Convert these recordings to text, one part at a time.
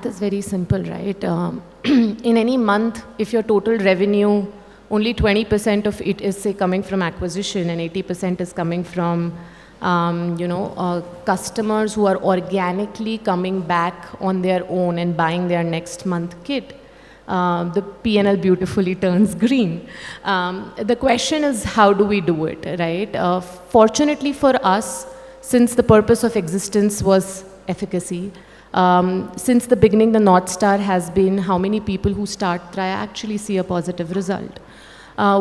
math is very simple, right? In any month, if your total revenue, only 20% of it is, say, coming from acquisition and 80% is coming from, customers who are organically coming back on their own and buying their next month kit, the P&L beautifully turns green. The question is, how do we do it, right? Fortunately for us, since the purpose of existence was efficacy, since the beginning, the North Star has been how many people who start Traya actually see a positive result.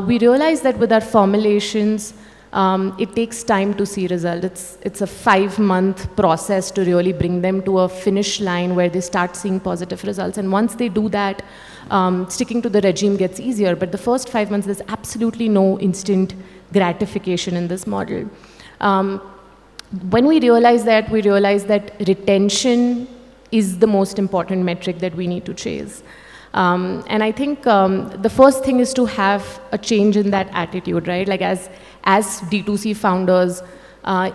We realize that with our formulations, it takes time to see results. It's a 5-month process to really bring them to a finish line where they start seeing positive results. And once they do that, sticking to the regime gets easier. But the first 5 months, there's absolutely no instant gratification in this model. When we realize that retention is the most important metric that we need to chase. And I think the first thing is to have a change in that attitude, right? Like as D2C founders,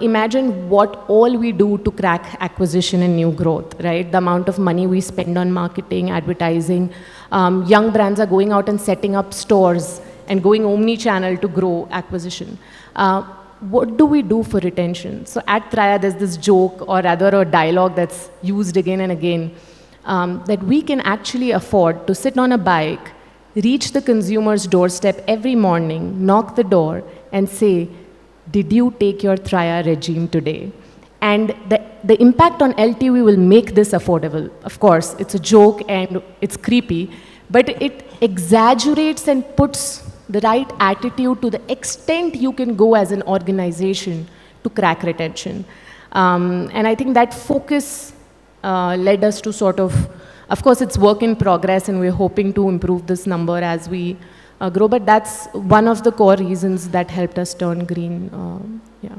imagine what all we do to crack acquisition and new growth, right? The amount of money we spend on marketing, advertising. Young brands are going out and setting up stores and going omni-channel to grow acquisition. What do we do for retention? So at Traya, there's this joke, or rather a dialogue that's used again and again, that we can actually afford to sit on a bike, reach the consumer's doorstep every morning, knock the door, and say, did you take your Traya regime today? And the impact on LTV will make this affordable. Of course, it's a joke and it's creepy, but it exaggerates and puts the right attitude to the extent you can go as an organization to crack retention. And I think that focus led us to sort of course, it's work in progress, and we're hoping to improve this number as we grow, but that's one of the core reasons that helped us turn green. Yeah.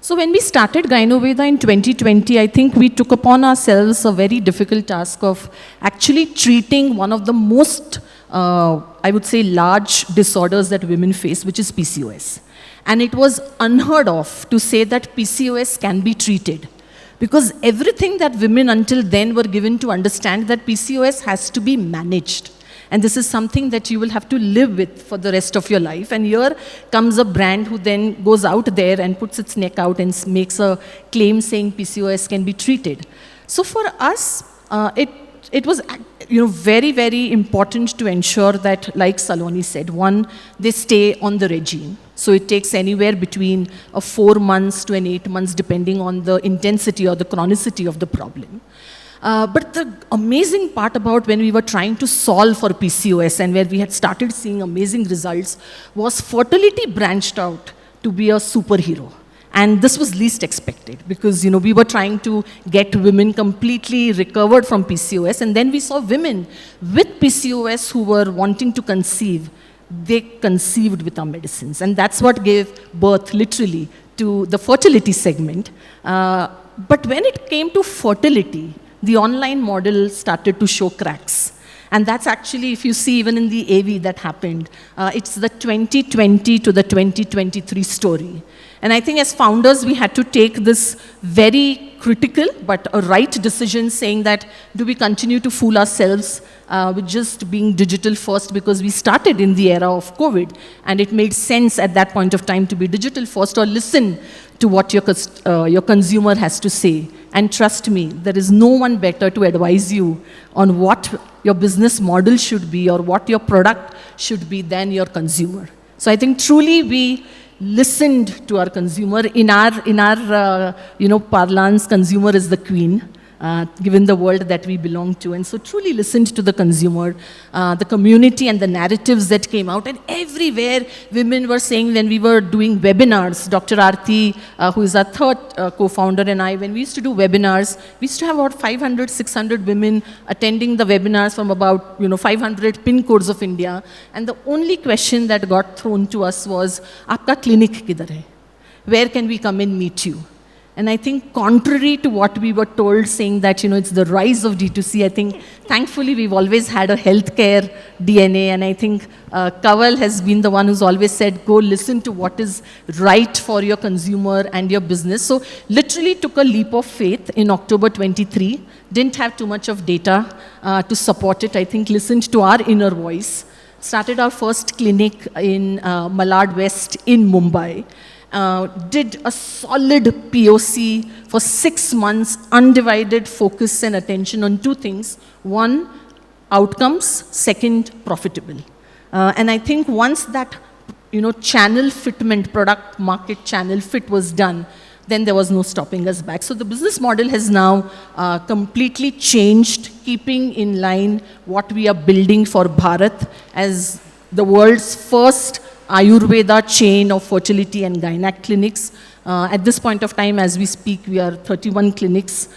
So when we started Gynoveda in 2020, I think we took upon ourselves a very difficult task of actually treating one of the most, I would say, large disorders that women face, which is PCOS. And it was unheard of to say that PCOS can be treated, because everything that women until then were given to understand that PCOS has to be managed. And this is something that you will have to live with for the rest of your life. And here comes a brand who then goes out there and puts its neck out and makes a claim saying PCOS can be treated. So for us, it was very, very important to ensure that, like Saloni said, one, they stay on the regime. So it takes anywhere between 4 months to 8 months, depending on the intensity or the chronicity of the problem. But the amazing part about when we were trying to solve for PCOS and where we had started seeing amazing results was fertility branched out to be a superhero. And this was least expected because, we were trying to get women completely recovered from PCOS. And then we saw women with PCOS who were wanting to conceive. They conceived with our medicines. And that's what gave birth, literally, to the fertility segment. But when it came to fertility, the online model started to show cracks. And that's actually, if you see even in the AV that happened, it's the 2020 to the 2023 story. And I think as founders, we had to take this very critical but a right decision, saying that do we continue to fool ourselves with just being digital first, because we started in the era of COVID and it made sense at that point of time to be digital first, or listen to what your consumer has to say. And trust me, there is no one better to advise you on what your business model should be or what your product should be than your consumer. So I think truly we listened to our consumer. In our parlance, consumer is the queen, given the world that we belong to. And so truly listened to the consumer, the community and the narratives that came out. And everywhere women were saying, when we were doing webinars, Dr. Aarti, who is our third co-founder, and I, when we used to do webinars, we used to have about 500, 600 women attending the webinars from about 500 pin codes of India. And the only question that got thrown to us was, "Aapka clinic kidhar hai? Where can we come and meet you?" And I think contrary to what we were told, saying that, it's the rise of D2C, I think thankfully we've always had a healthcare DNA. And I think Kawal has been the one who's always said, go listen to what is right for your consumer and your business. So literally took a leap of faith in October 23. Didn't have too much of data to support it. I think listened to our inner voice. Started our first clinic in Malad West in Mumbai. Did a solid POC for 6 months, undivided focus and attention on 2 things. 1, outcomes. 2, profitable. And I think once that, channel fitment, product market channel fit was done, then there was no stopping us back. So the business model has now completely changed, keeping in line what we are building for Bharat as the world's first Ayurveda chain of fertility and gynac clinics. At this point of time, as we speak, we are 31 clinics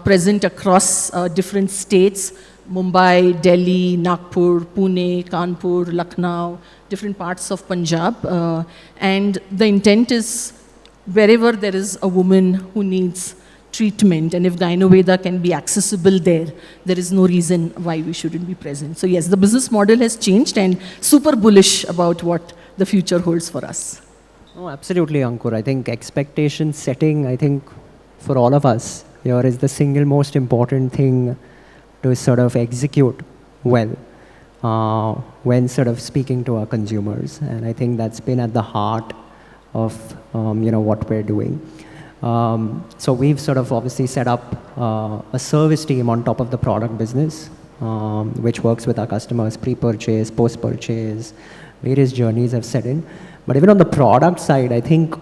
present across different states: Mumbai, Delhi, Nagpur, Pune, Kanpur, Lucknow, different parts of Punjab. And the intent is wherever there is a woman who needs treatment, and if Gynoveda can be accessible there, there is no reason why we shouldn't be present. So yes, the business model has changed, and super bullish about what the future holds for us. Oh, absolutely, Ankur. I think expectation setting, I think for all of us here is the single most important thing to sort of execute well when sort of speaking to our consumers. And I think that's been at the heart of what we're doing. So we've sort of obviously set up a service team on top of the product business, which works with our customers pre-purchase, post-purchase, various journeys have set in. But even on the product side, I think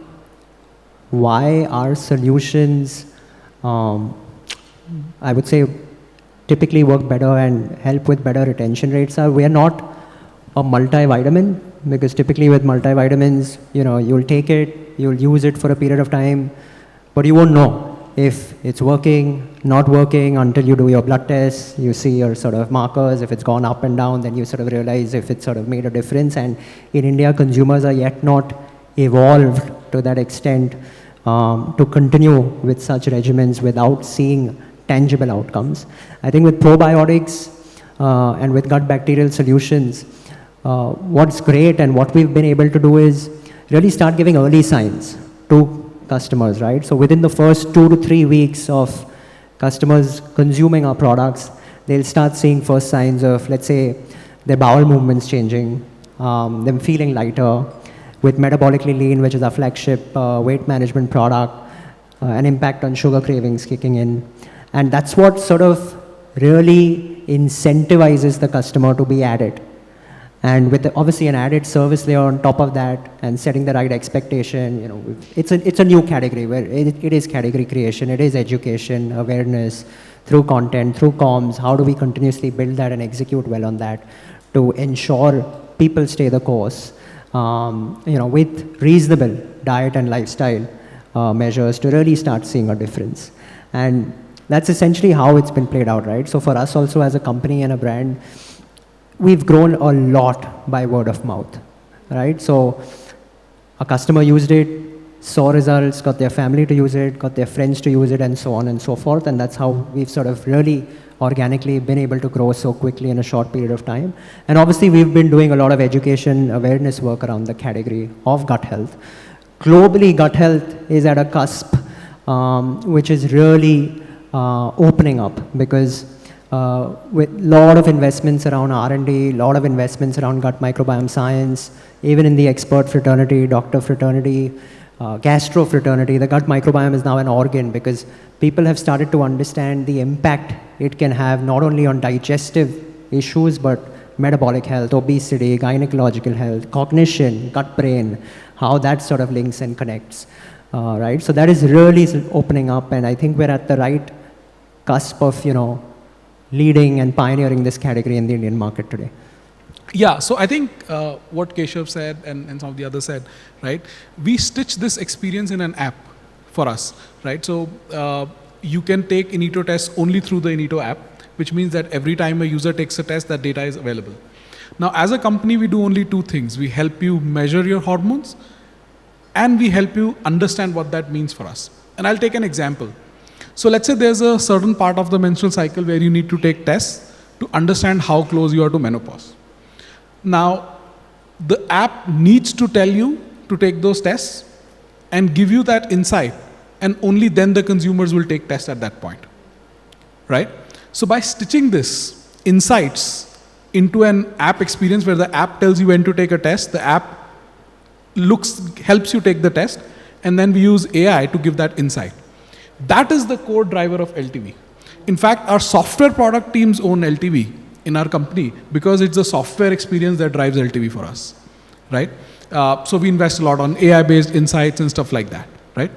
why our solutions, I would say, typically work better and help with better retention rates are, we are not a multivitamin, because typically with multivitamins, you'll take it, you'll use it for a period of time, but you won't know if it's working, not working until you do your blood tests, you see your sort of markers, if it's gone up and down, then you sort of realize if it's sort of made a difference. And in India, consumers are yet not evolved to that extent to continue with such regimens without seeing tangible outcomes. I think with probiotics and with gut bacterial solutions, what's great and what we've been able to do is really start giving early signs to customers, right? So within the first 2 to 3 weeks of customers consuming our products, they'll start seeing first signs of, let's say, their bowel movements changing, them feeling lighter, with Metabolically Lean, which is our flagship weight management product, an impact on sugar cravings kicking in. And that's what sort of really incentivizes the customer to be at it. And with obviously an added service layer on top of that and setting the right expectation, it's a new category where it is category creation, it is education, awareness, through content, through comms. How do we continuously build that and execute well on that to ensure people stay the course, with reasonable diet and lifestyle measures to really start seeing a difference. And that's essentially how it's been played out, right? So for us also as a company and a brand, we've grown a lot by word of mouth, right? So a customer used it, saw results, got their family to use it, got their friends to use it, and so on and so forth. And that's how we've sort of really organically been able to grow so quickly in a short period of time. And obviously we've been doing a lot of education, awareness work around the category of gut health. Globally, gut health is at a cusp, which is really opening up, because with a lot of investments around R&D, a lot of investments around gut microbiome science, even in the expert fraternity, doctor fraternity, gastro fraternity, the gut microbiome is now an organ, because people have started to understand the impact it can have not only on digestive issues, but metabolic health, obesity, gynecological health, cognition, gut brain, how that sort of links and connects, right? So that is really opening up, and I think we're at the right cusp of, leading and pioneering this category in the Indian market today. Yeah, so I think what Keshav said and some of the others said, right? We stitch this experience in an app for us, right? So you can take Inito tests only through the Inito app, which means that every time a user takes a test, that data is available. Now, as a company, we do only 2 things. We help you measure your hormones, and we help you understand what that means for us. And I'll take an example. So let's say there's a certain part of the menstrual cycle where you need to take tests to understand how close you are to menopause. Now, the app needs to tell you to take those tests and give you that insight, and only then the consumers will take tests at that point, right? So by stitching this insights into an app experience where the app tells you when to take a test, the app helps you take the test, and then we use AI to give that insight. That is the core driver of LTV. In fact, our software product teams own LTV in our company because it's the software experience that drives LTV for us, right? So we invest a lot on AI-based insights and stuff like that, right?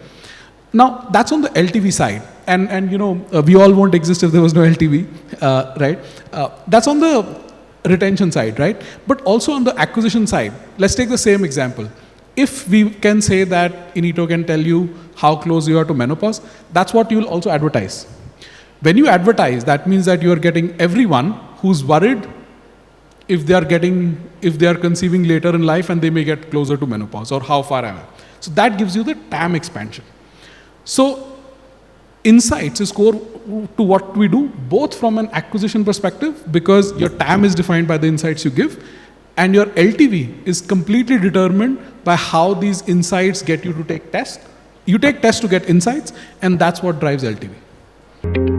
Now, that's on the LTV side. And we all won't exist if there was no LTV, right? That's on the retention side, right? But also on the acquisition side, let's take the same example. If we can say that Inito can tell you how close you are to menopause, that's what you'll also advertise. When you advertise, that means that you are getting everyone who's worried if they are conceiving later in life and they may get closer to menopause, or how far am I. So that gives you the TAM expansion. So insights is core to what we do, both from an acquisition perspective, because your TAM is defined by the insights you give, and your LTV is completely determined by how these insights get you to take tests. You take tests to get insights, and that's what drives LTV.